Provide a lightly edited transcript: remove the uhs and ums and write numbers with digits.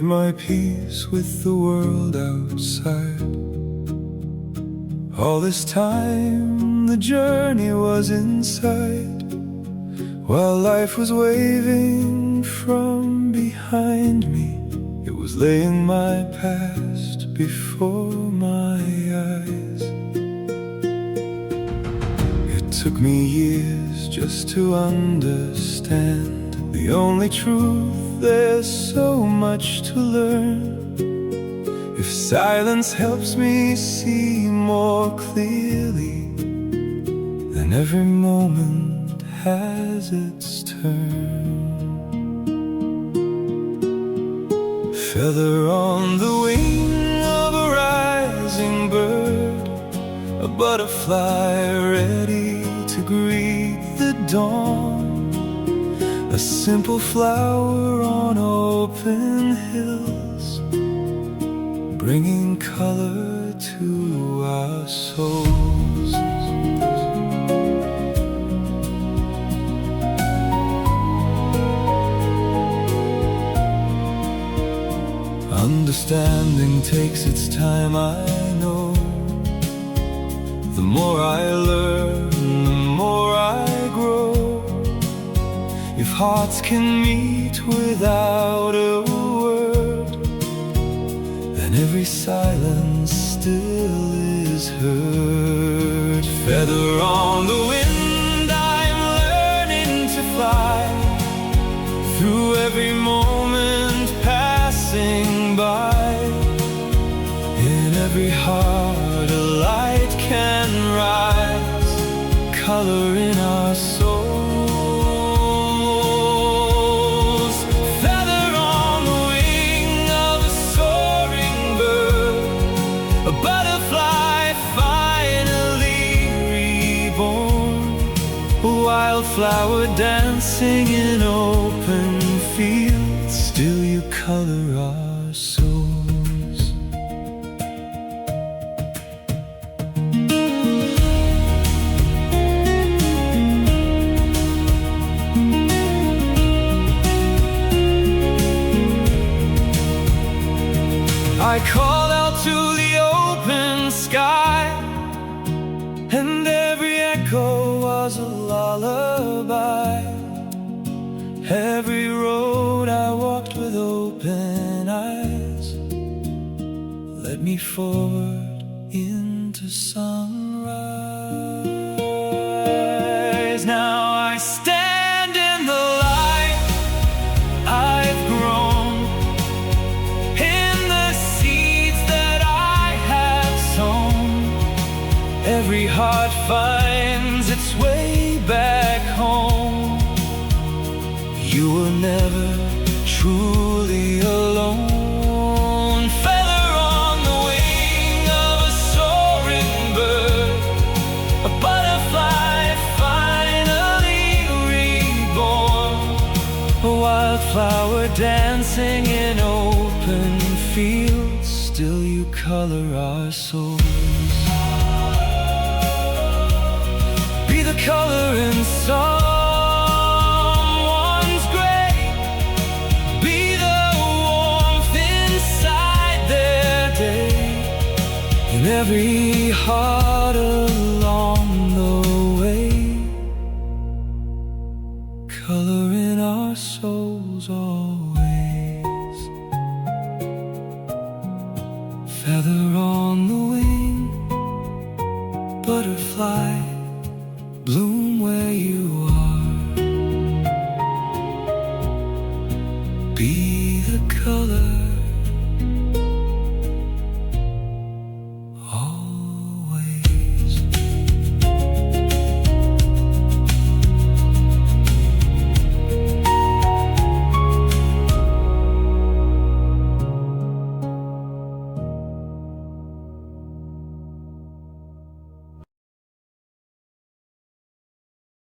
made my peace with the world outside. All this time the journey was inside, while life was waving from behind me. It was laying my past before my eyes. It took me years just to understand the only truth. There's so much to learn. If silence helps me see more clearly, then every moment has its turn. Feather on the wing of a rising bird, a butterfly ready to greet the dawn, a simple flower on open hills, bringing color to our souls. Understanding takes its time, I know. The more I learn, the more I grow. If hearts can meet without a word, then every silence still is heard. Feather on the wind, I'm learning to fly through every moment passing by. In every heart a light can rise, color in our souls. Feather on the wing of a soaring bird, a butterfly finally reborn, a wildflower dancing in open fields. Still you color our souls. I called out to the open sky, and every echo was a lullaby. Every road I walked with open eyes led me forward into sunrise. Now I stand in the light I've grown, in the seeds that I have sown. Every heart finds its way back home. You were never truly alone. Feather on the wing of a soaring bird, a butterfly finally reborn, a wildflower dancing in open fields. Still you color our souls. Be the color in song, in every heart